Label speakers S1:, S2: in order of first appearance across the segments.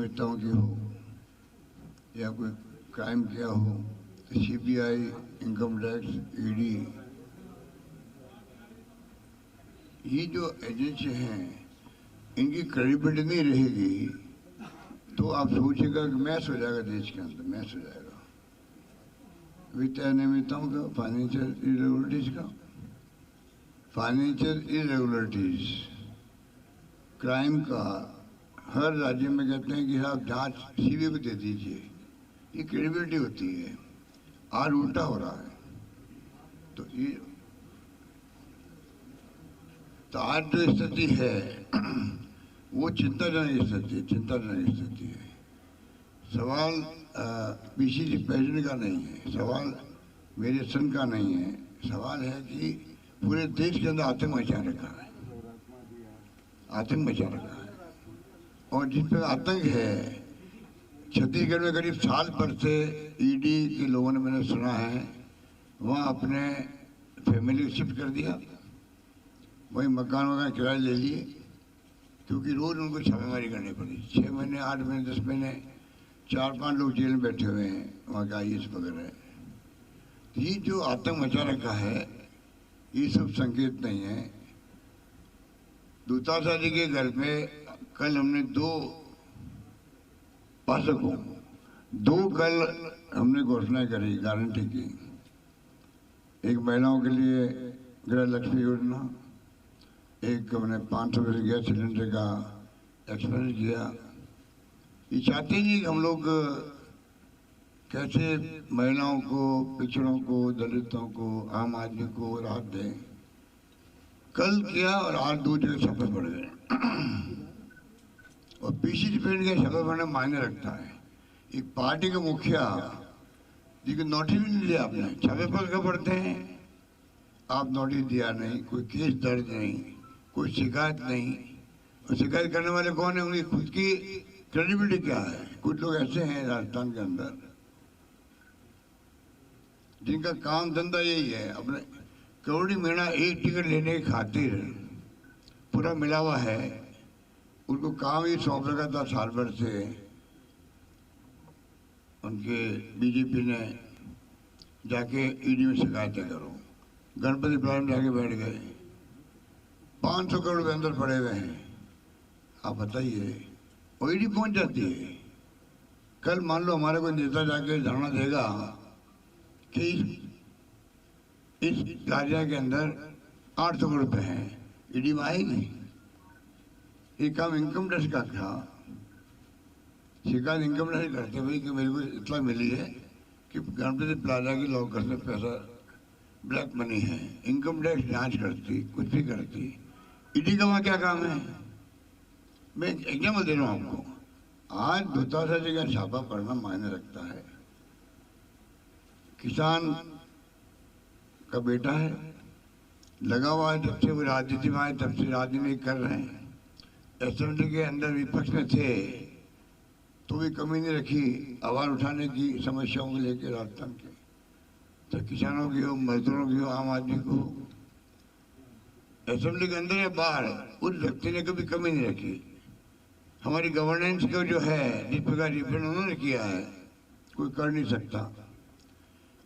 S1: अनियमितताओं की हो या कोई क्राइम किया हो तो सीबीआई, इनकम टैक्स, ईडी, ये जो एजेंसी हैं इनकी क्रेडिबिलिटी नहीं रहेगी तो आप सोचिएगा कि मैच हो जाएगा, देश के अंदर मैच हो जाएगा वित्तीय अनियमितताओं का, फाइनेंशियल इरेगुलरिटीज का। फाइनेंशियल इरेगुलरिटीज, क्राइम का हर राज्य में कहते हैं कि आप जांच सीबीआई को दे दीजिए, ये क्रेडिबिलिटी होती है। आज उल्टा हो रहा है। तो आज जो स्थिति है वो चिंताजनक स्थिति है। सवाल पीसीसी प्रेसिडेंट का नहीं है, सवाल मेरे सन का नहीं है, सवाल है कि पूरे देश के अंदर आतंक मचा रखा है, और जिस पर आतंक है छत्तीसगढ़ में करीब साल भर से ईडी के लोगों ने, मैंने सुना है, वहाँ अपने फैमिली को शिफ्ट कर दिया, वही मकान किराए ले लिए, क्योंकि रोज उनको छापेमारी करनी पड़ी। 6 महीने, 8 महीने, 10 महीने 4-5 लोग जेल में बैठे हुए हैं, वहाँ का IAS वगैरह। ये जो आतंक मचा रखा है ये सब संकेत नहीं है। दूतावास जी के घर में कल हमने दो कल हमने घोषणा करी, गारंटी की। एक महिलाओं के लिए गृह लक्ष्मी योजना, एक हमने 500 रुपये गैस सिलेंडर का एक्सपेंस किया। ये चाहते हैं कि हम लोग कैसे महिलाओं को, पिछड़ों को, दलितों को, आम आदमी को राहत दें। कल किया और आज 2 जगह छापे पड़ गए और पीसीसी प्रेसिडेंट के छापे पड़ना मायने रखता है। एक पार्टी का मुखिया जिसको नोटिस भी नहीं दिया आपने, छापे पर पड़ते हैं। आप नोटिस दिया नहीं, कोई केस दर्ज नहीं, कोई शिकायत नहीं। और शिकायत करने वाले कौन है, उनकी खुद की क्रेडिबिलिटी क्या है। कुछ लोग ऐसे हैं राजस्थान के अंदर जिनका काम धंधा यही है, अपने करोड़ी महीना एक टिकट लेने की खातिर पूरा मिला हुआ है। उनको काम ही सौंप रखा था साल भर से। उनके बीजेपी ने जाके ईडी में शिकायतें करो, गणपति प्लान में जाके बैठ गए, 500 करोड़ के अंदर पड़े हुए हैं। आप बताइए, और ईडी पहुंच जाती है। कल मान लो हमारे कोई नेता जाके धरना देगा कि इस कार्य के अंदर 800 करोड़ रुपए हैं, ईडी में आएगी। ये काम इनकम टैक्स का था, शिकायत इनकम टैक्स करते हुए कि मेरे को इतना मिली है कि गणपति प्लाजा की लॉकर से पैसा ब्लैक मनी है। इनकम टैक्स जांच करती, कुछ भी करती। ईडी का वहाँ क्या काम है। मैं एग्जाम्पल दे रहा हूँ आपको। आज दूतावास जी का छापा पड़ना मायने रखता है। किसान का बेटा है, लगा हुआ है, जब से वो राजनीति में आए तब से राजनीति कर रहे हैं। असेंबली के अंदर विपक्ष में थे तो भी कमी नहीं रखी आवाज उठाने की, समस्याओं को लेकर राजस्थान के, तो किसानों की हो, मजदूरों की हो, आम आदमी को। असेंबली के अंदर या बाहर उस व्यक्ति ने कभी कमी नहीं रखी। हमारी गवर्नेंस को जो है, जिस प्रकार रिप्रेजेंट उन्होंने किया है, कोई कर नहीं सकता।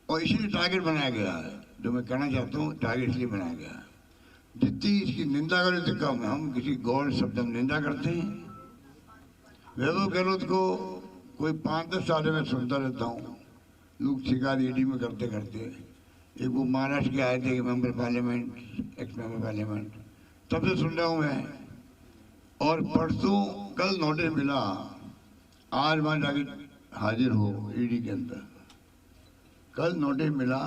S1: और इसीलिए टारगेट बनाया गया है। जो मैं कहना चाहता हूँ, टारगेट इसलिए बनाया गया है, जितनी इसकी निंदा करें तो कम है। हम किसी गौर शब्द में निंदा करते हैं। वैभव गहलोत को कोई 5-10 साल में सुनता रहता हूँ, लोग शिकायत ईडी में करते करते। एक वो महाराष्ट्र के आए थे, member parliament, x member parliament, तब से सुन रहा हूँ मैं। और परसों कल नोटिस मिला, आज वहाँ जाके हाजिर हो ईडी के अंदर। कल नोटिस मिला,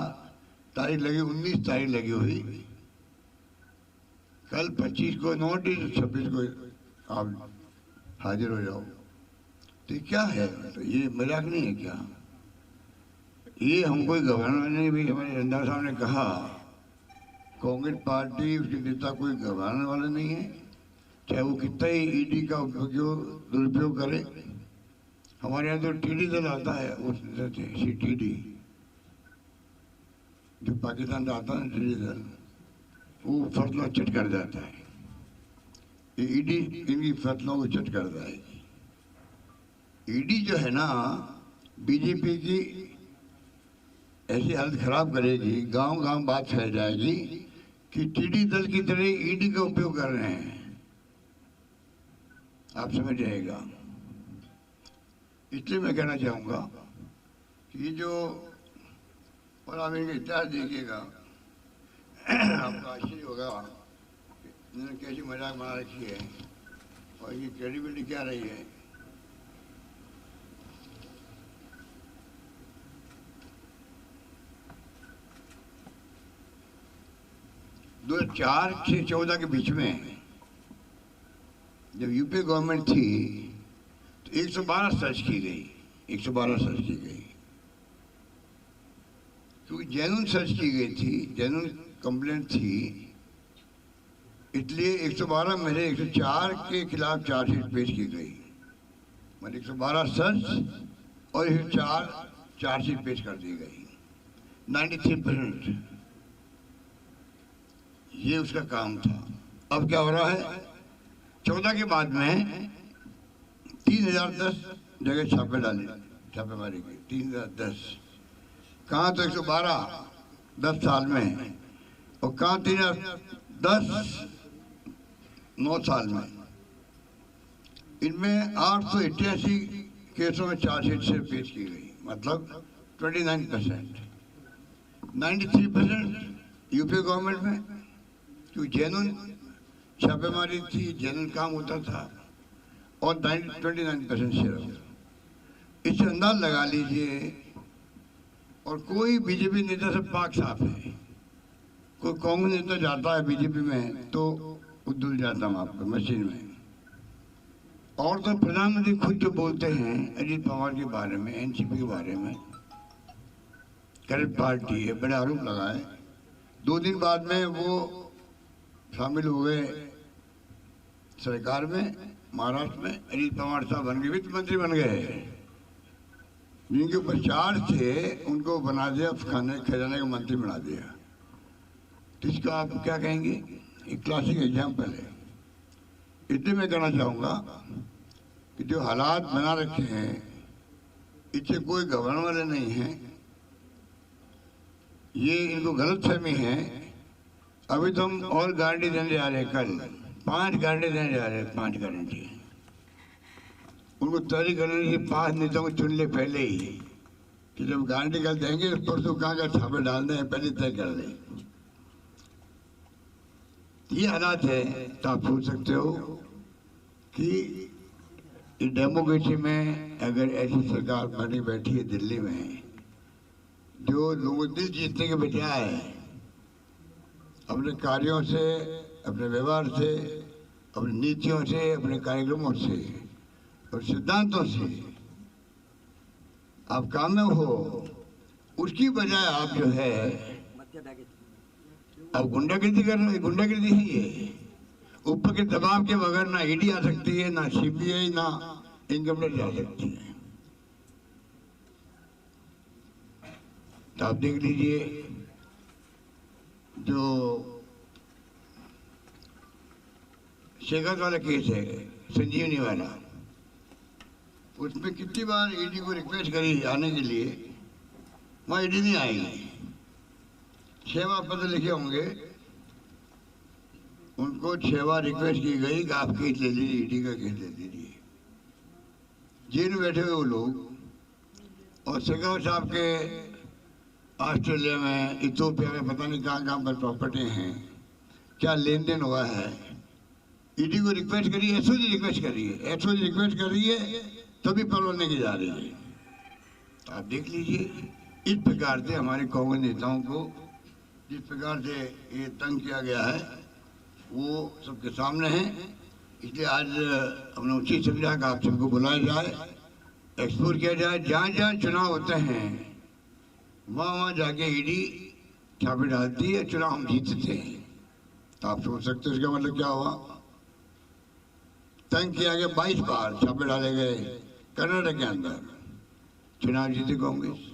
S1: तारीख लगी 19 तारीख लगी हुई। कल 25 को नोटिस, 26 को आप हाजिर हो जाओ। तो क्या है, तो ये मजाक नहीं है क्या। ये हमको गवर्नर ने भी, हमारे रंधावा साहब ने कहा, कांग्रेस पार्टी, उसके नेता कोई गवर्नर वाला नहीं है, चाहे वो कितना ही ईडी का दुरुपयोग करे। हमारे यहाँ तो टीडी दल आता है, उस CTD जो पाकिस्तान से आता है, टीडी दल, वो फसलों चट कर जाता है। ये ईडी इनकी फसलों को चट कर जाएगी। ईडी जो है ना, बीजेपी की ऐसी हालत खराब करेगी, गांव गांव बात फैल जाएगी कि टिड्डी दल की तरह ईडी का उपयोग कर रहे हैं। आप समझ जाएगा। इसलिए मैं कहना चाहूँगा कि जो, और आप इनका इतिहास देखिएगा, आपको आश्चर्य होगा इन्होंने कैसी मजाक बना रखी है और ये क्रेडिबिलिटी क्या रही है। दो 2004 से 2014 के बीच में जब यूपी गवर्नमेंट थी तो 112 सर्च की गई, 112 सर्च की गई, क्योंकि जेन्युइन सर्च की गई थी, जेन्युइन कंप्लेंट थी, इसलिए 112 में से 104 के खिलाफ चार्जशीट पेश की गई। मतलब 112 सर्च और 104 चार्जशीट पेश कर दी गई। 93% ये उसका काम था। अब क्या हो रहा है, 14 के बाद में 3010 जगह छापे डाले, छापेमारी की 3010। कहाँ तो 112 10 साल में, और कहाँ 3010 9 साल में। इनमें 888 केसों में चार्जशीट से पेश की गई, मतलब 29%। 93% यूपी गवर्नमेंट में, क्योंकि जेन्युइन छापेमारी थी, जेन्युइन काम होता था, और 29% सिर्फ। इससे अंदाज लगा लीजिए। और कोई बीजेपी नेता से पाक साफ है, कोई कांग्रेस नेता जाता है बीजेपी में तो उधुल जाता हूँ आपको मशीन में। और तो प्रधानमंत्री खुद जो बोलते हैं अजीत पवार के बारे में, एनसीपी के बारे में, करप्ट पार्टी है, बड़े आरोप लगाए। 2 दिन बाद में वो शामिल हो गए सरकार में, महाराष्ट्र में। अजीत पवार साहब बन गए, वित्त मंत्री बन गए, जिनके ऊपर चार्ज थे उनको बना दिया, खजाने का मंत्री बना दिया। तो इसका आप क्या कहेंगे, एक क्लासिक एग्जाम्पल है। इसलिए मैं कहना चाहूँगा कि जो हालात बना रखे हैं इससे कोई घबराने वाले नहीं हैं। ये इनको गलतफहमी है। अभी तो हम और गारंटी देने जा रहे हैं, कल 5 गारंटी देने जा रहे हैं, 5 गारंटी। उनको तैयारी करने की 5 नेताओं को चुन ले पहले ही, कि जब गारंटी कल देंगे तो परसों कहाँ छापे डालने हैं पहले तय कर लें। ये हालात है। तो आप सोच सकते हो कि इस डेमोक्रेसी में अगर ऐसी सरकार बनी बैठी है दिल्ली में, जो लोगों दिल जीतने के बजाय अपने कार्यों से, अपने व्यवहार से, अपनी नीतियों से, अपने कार्यक्रमों से और सिद्धांतों से आप कामयाब हो, उसकी बजाय आप जो है अब गुंडागर्दी कर रहे हैं। गुंडागर्दी है ये। ऊपर के दबाव के बगैर ना ईडी आ सकती है, ना सीबीआई, ना इनकम टैक्स आ सकती है। तो आप देख लीजिए जो शेखर वाला केस है, संजीवनी वाला, उसमें कितनी बार ईडी को रिक्वेस्ट करी आने के लिए, वहाँ ईडी नहीं आएगी। 6 बार पत्र लिखे होंगे, उनको 6 बार रिक्वेस्ट की गई कि आप केस ले लीजिए, ईडी का केस ले लीजिए। जेल में बैठे हुए वो लोग। और शेखर साहब के ऑस्ट्रेलिया में, इथियोपिया में, पता नहीं कहाँ पर प्रॉपर्टी हैं, क्या लेन देन हुआ है। ईडी को रिक्वेस्ट करिए, एसओजी रिक्वेस्ट करिए, एसओजी रिक्वेस्ट करिए, तभी परवाने की जा रही है। तो आप देख लीजिए, इस प्रकार से हमारे कांग्रेस नेताओं को जिस प्रकार से ये तंग किया गया है वो सबके सामने है। इसलिए आज हमने उचित समझा कि आप सबको बुलाया जाए, एक्सप्लोर किया जाए। जहाँ जहाँ चुनाव होते हैं वहाँ जाके ईडी छापे डालती है, चुनाव हम जीतते हैं। तो आप सोच सकते हो इसका मतलब क्या हुआ। तंग किया गया, 22 बार छापे डाले गए कर्नाटक के अंदर, चुनाव जीते कांग्रेस।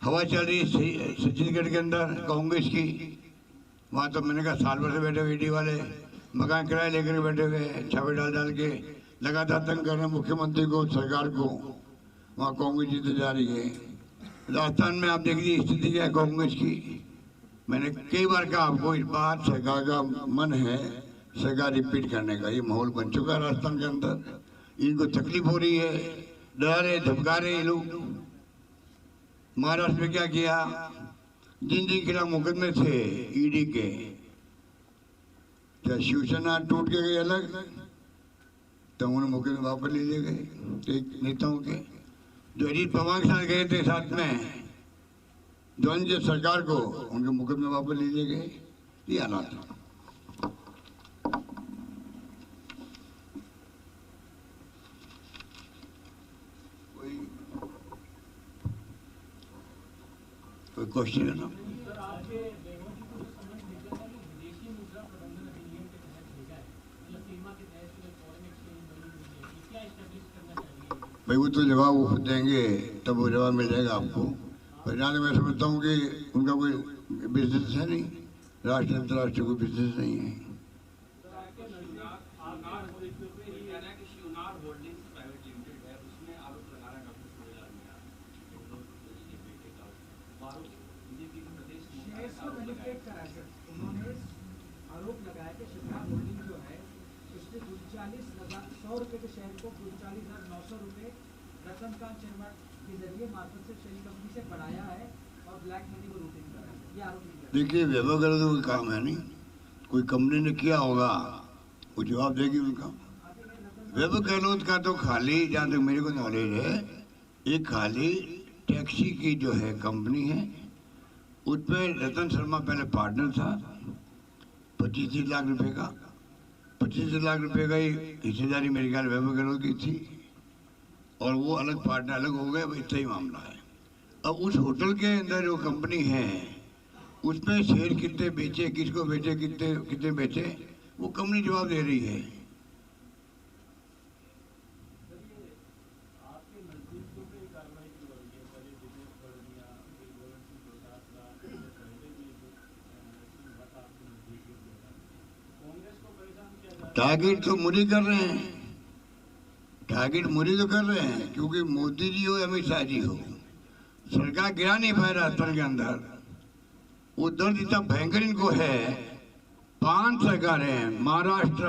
S1: हवा चल रही है छत्तीसगढ़ के अंदर कांग्रेस की, वहाँ तो मैंने कहा साल भर से बैठे हुए ईडी वाले, मकान किराए लेकर बैठे हुए, छापे डाल के लगातार तंग कर रहे हैं मुख्यमंत्री को, सरकार को। वहाँ कांग्रेस जीते जा रही है। राजस्थान में आप देख लीजिए स्थिति क्या है कांग्रेस की। मैंने कई बार कहा आपको, इस बार सरकार का मन है सरकार रिपीट करने का। ये माहौल बन चुका है राजस्थान के अंदर। इनको तकलीफ हो रही है, डरा रहे, धमका रहे ये लोग। महाराष्ट्र में क्या किया, जिन जिन खिलाफ मुकदमे थे ईडी के, क्या शिवसेना टूट के गई अलग, तो उन्होंने मुकदमे वापस ले लिए गए एक नेताओं के। जो अजीत पवार के साथ गए थे साथ में जो सरकार को, उनके मुकदमे वापस ले लिए गए। ये हालात है। कोई क्वेश्चन है ना? भाई वो तो जवाब वो देंगे, तब वो जवाब मिल जाएगा आपको। पर जहाँ मैं समझता हूँ कि उनका कोई बिजनेस है नहीं, राष्ट्रीय अंतर्राष्ट्रीय कोई बिजनेस नहीं है।
S2: आरोप लगाया कि शिवराज होल्डिंग जो है उसने 39,100 रुपए के शेयर को 39,900 रुपए रतनकांत शर्मा के जरिए मार्फत से शेयर कंपनी से बढ़ाया है और ब्लैक मनी को रूटिंग करा है। ये आरोप है।
S1: देखिए वैभव गहलोत का काम है नहीं, कोई कंपनी ने किया होगा वो जवाब देगी उनका। वैभव गहलोत का तो खाली, जहाँ तक मेरे को नॉलेज है, एक खाली टैक्सी की जो है कंपनी है, उसमें रतन शर्मा पहले पार्टनर था। 25 लाख रुपए का, 25 लाख रुपए का ही हिस्सेदारी मेरे ख्याल वैभव गहलोत की थी, और वो अलग पार्टनर अलग हो गए। इतना ही मामला है। अब उस होटल के अंदर जो कंपनी है उसमें शेयर कितने बेचे, किसको बेचे, कितने कितने बेचे, वो कंपनी जवाब दे रही है। टारगेट तो मुझे कर रहे हैं, टारगेट मुझे तो कर रहे हैं, क्योंकि मोदी जी हो, अमित शाह जी हो, सरकार गिरा नहीं पाए राजस्थान के अंदर। वो दर्द इतना भयंकर इनको है। 5 सरकारें हैं, महाराष्ट्र,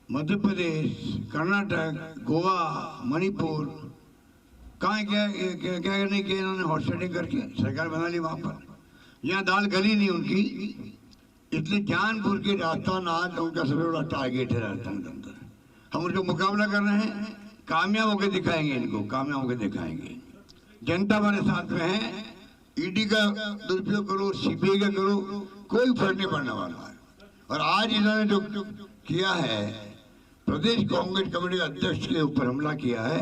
S1: मध्य प्रदेश, कर्नाटक, गोवा, मणिपुर, कहाँ क्या क्या क्या नहीं किया इन्होंने, हॉट सेटिंग करके सरकार बना ली वहां पर। यहाँ दाल गली नहीं उनकी, इसलिए जानबूझ के राजस्थान आज उनका सबसे बड़ा टारगेट है राजस्थान के अंदर। हम उनको मुकाबला कर रहे हैं, कामयाब होकर दिखाएंगे, इनको कामयाब होकर दिखाएंगे। जनता हमारे साथ में है। ईडी का दुरुपयोग करो, सीबीआई का करो, कोई फर्क नहीं पड़ने वाला है। और आज इन्होंने जो किया है, प्रदेश कांग्रेस कमेटी के अध्यक्ष के ऊपर हमला किया है,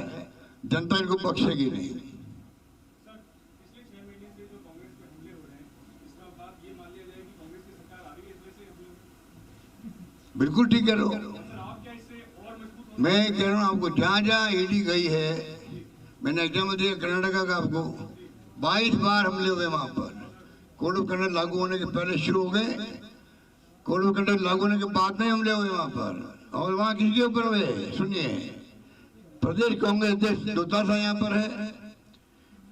S1: जनता इनको बख्शेगी नहीं। बिल्कुल ठीक कह रहे हो। मैं कह रहा हूँ आपको, जहाँ जहाँ ईडी गई है, मैंने एग्जाम्पल दिया कर्नाटका का आपको, 22 बार हमले हुए वहां पर। कोड ऑफ कंडक्ट लागू होने के पहले शुरू हो गए, कोड ऑफ कंडक्ट लागू होने के बाद में हमले हुए वहां पर। और वहां किसके ऊपर हुए सुनिए, प्रदेश कांग्रेस अध्यक्ष दोतासा यहाँ पर है,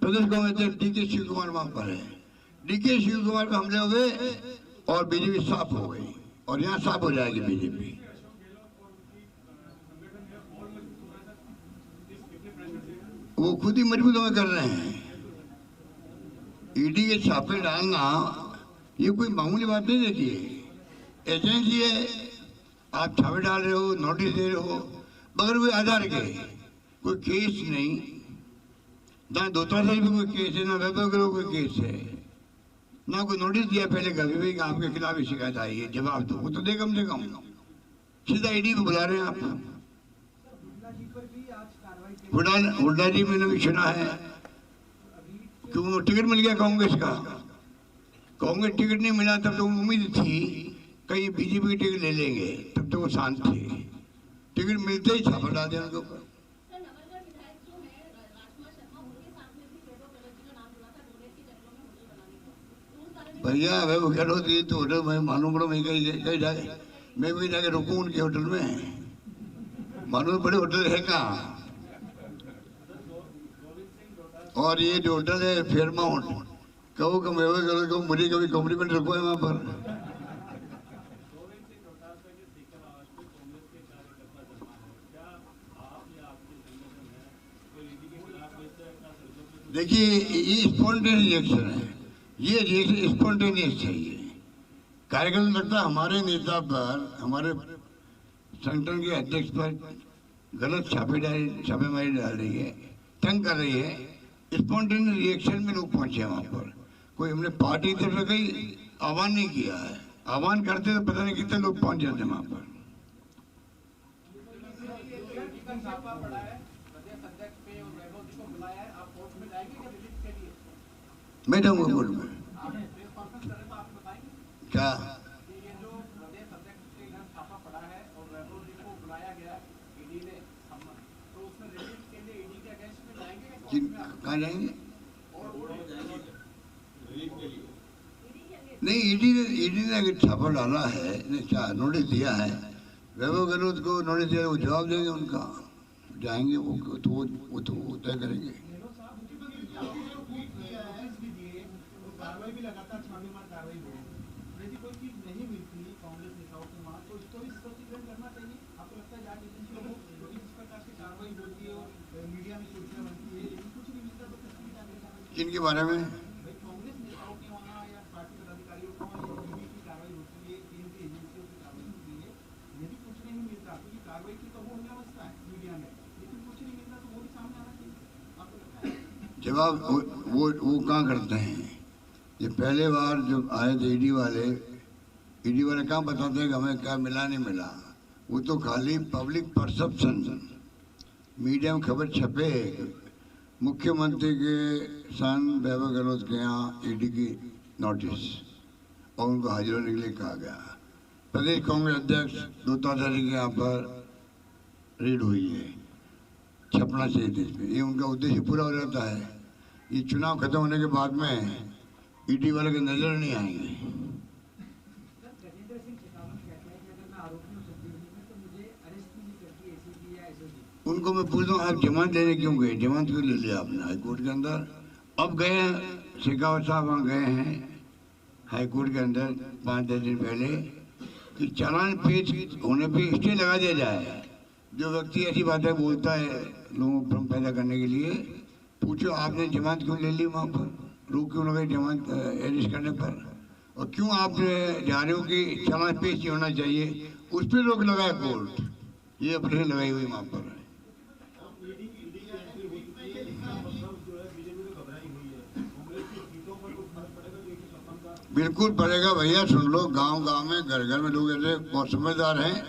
S1: प्रदेश कांग्रेस अध्यक्ष डीके शिव कुमार वहां पर है। डीके शिव कुमार पर हमले हुए और बीजेपी साफ हो गई, और यहाँ साफ हो जाएगी बीजेपी। वो खुद ही मजबूत होकर कर रहे हैं। ईडी के छापे डालना ये कोई मामूली बात नहीं। देखिए एजेंसी है, आप छापे डाल रहे हो, नोटिस दे रहे हो, बगैर कोई आधार के, कोई केस नहीं। ना दोतासा भी कोई केस है, ना वैभव गहलोत कोई केस है, ना कोई नोटिस दिया पहले कभी भी कि आपके खिलाफ ही शिकायत आई है, जवाब दो। वो तो दे कम से कम, सीधा ईडी को बुला रहे हैं आप। हुड्डा जी मैंने भी सुना है कि वो टिकट मिल गया कांग्रेस का। कांग्रेस टिकट नहीं मिला तब तो उम्मीद थी कहीं बीजेपी की टिकट ले लेंगे, तब तो वो शांत थे। टिकट मिलते ही छापा डाल दिया उनके ऊपर। भैया वैभव गहलोत ये तो होटल मैं मालूम पड़ा, मैं कहीं जाके, मैं भी जाके रुकूं उनके होटल में। मानो बड़े होटल है कहाँ। और ये जो होटल है फेयरमाउंट, कहो कहो मुझे कभी कॉम्प्लीमेंट रखो है वहाँ पर। देखिए ये स्पॉन्टेनियस रिएक्शन है, ये रिएक्शन स्पॉन्टेनियस चाहिए। कार्यक्रम लगता हमारे नेता पर, हमारे संगठन के अध्यक्ष पर गलत छापेमारी डाल रही है, तंग कर रही है। स्पॉन्टेनियस रिएक्शन में लोग पहुंचे वहां पर। कोई हमने पार्टी की तरफ से कोई आह्वान नहीं किया है, आह्वान करते तो पता नहीं कितने लोग पहुंच जाते वहां पर। मैं जाऊंगा कोर्ट में। क्या कहाँ जाएंगे? नहीं, ईडी ने अगर छापा डाला है, नोटिस दिया है, वैभव गहलोत को नोटिस दिया, वो जवाब देंगे उनका, जाएंगे वो तो तय करेंगे। किनके बारे में? जवाब वो कहाँ करते हैं? ये पहले बार जब आए थे ईडी वाले कहाँ बताते हैं कि हमें क्या मिला नहीं मिला। वो तो खाली पब्लिक परसेप्शन, मीडिया में खबर छपे मुख्यमंत्री के सन वैभव गहलोत के यहाँ ईडी की नोटिस और उनको हाजिर होने के लिए कहा गया। प्रदेश कांग्रेस अध्यक्ष दूताधारी के यहाँ पर रेड हुई है, छपना चाहिए थी इसमें। ये उनका उद्देश्य पूरा हो जाता है। ये चुनाव खत्म होने के बाद में ईडी वाले के नजर नहीं आएंगे। उनको मैं पूछता हूँ, आप जमानत लेने क्यों गए? जमानत क्यों ले लिया आपने हाईकोर्ट के अंदर? अब गए हैं, शेखावत साहब वहाँ गए हैं हाईकोर्ट के अंदर 5-10 दिन पहले कि चालान पेश होने पे स्टे लगा दिया जाए। जो व्यक्ति ऐसी बातें बोलता है लोगों को भ्रम पैदा करने के लिए, पूछो आपने जमानत क्यों ले ली? वहाँ पर रोक क्यों लगाई जमानत अरेस्ट करने पर? और क्यों आप जा रहे हो कि चालान पेश नहीं होना चाहिए, उस पर रोक लगाया कोर्ट। ये अपने लगाई हुई वहाँ पर। बिल्कुल पड़ेगा भैया, सुन लो, गांव गांव में घर घर में लोग ऐसे बहुत समझदार हैं।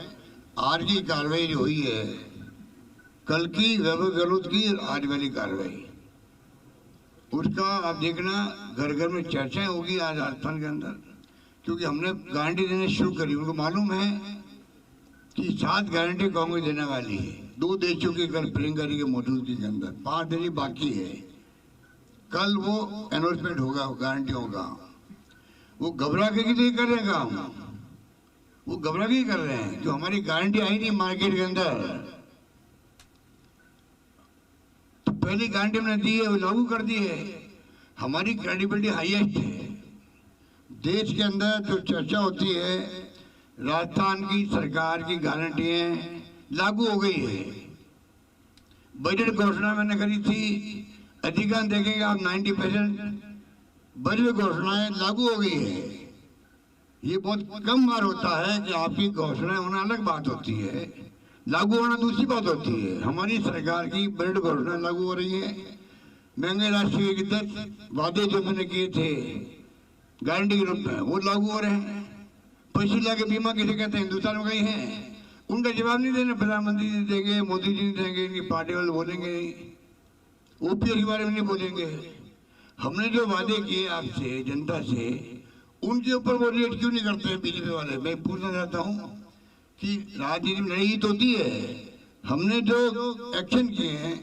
S1: आज की कार्रवाई जो हुई है, कल की वैभव गहलोत की आज वाली कार्रवाई, उसका आप देखना घर घर में चर्चाएं होगी आज राजस्थान के अंदर। क्योंकि हमने गारंटी देने शुरू करी। उनको मालूम है कि 7 गारंटी कांग्रेस देने वाली है। 2 देशों की कल प्रियंका जी की मौजूदगी के अंदर 5 देनी बाकी है। कल वो अनाउंसमेंट होगा, गारंटी होगा। वो घबरा के नहीं कर रहे हैं काम, वो घबरा के कर रहे हैं। जो हमारी गारंटी आई थी मार्केट के अंदर, तो पहली गारंटी हमने दी है, वो लागू कर दी है। हमारी क्रेडिबिलिटी हाईएस्ट है देश के अंदर। जो चर्चा होती है, राजस्थान की सरकार की गारंटियां लागू हो गई है। बजट घोषणा मैंने करी थी, अधिकांश देखेंगे आप 90% बजट घोषणाएं लागू हो गई है। ये बहुत कम बार होता है कि आपकी घोषणाएं होना अलग बात होती है, लागू होना दूसरी बात होती है। हमारी सरकार की बजट घोषणा लागू हो रही है। महंगे राष्ट्रीय की 10 वादे जो मैंने किए थे गारंटी के रूप में, वो लागू हो रहे हैं। पशीला के बीमा किसे कहते हैं, हिंदुस्तान में गई हैं। उनका जवाब नहीं देना, प्रधानमंत्री जी देंगे, मोदी जी देंगे, इनकी पार्टी वाले बोलेंगे, ओपीएस के बारे में नहीं बोलेंगे। हमने जो वादे किए आपसे, जनता से, उनके ऊपर वो रेट क्यों नहीं करते हैं बीजेपी वाले? मैं पूछना चाहता हूँ कि राजनीति में लड़ाई तो होती है। हमने जो एक्शन किए हैं,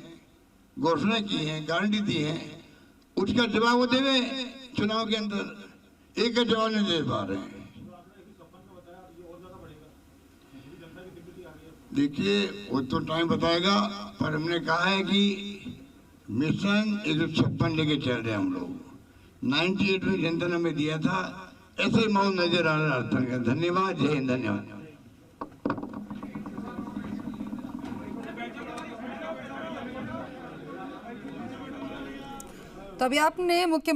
S1: घोषणा की है, गारंटी दी है, उसका जवाब वो देवे चुनाव के अंदर। एक का जवाब नहीं दे पा रहे हैं। देखिए वो तो टाइम बताएगा, पर हमने कहा है कि मिशन 156 लेके चल रहे हैं हम लोग। 98 में जनता ने हमें दिया था, ऐसे ही माहौल नजर आ रहा है। धन्यवाद, जय हिंद, धन्यवाद।
S3: तो अभी आपने मुख्य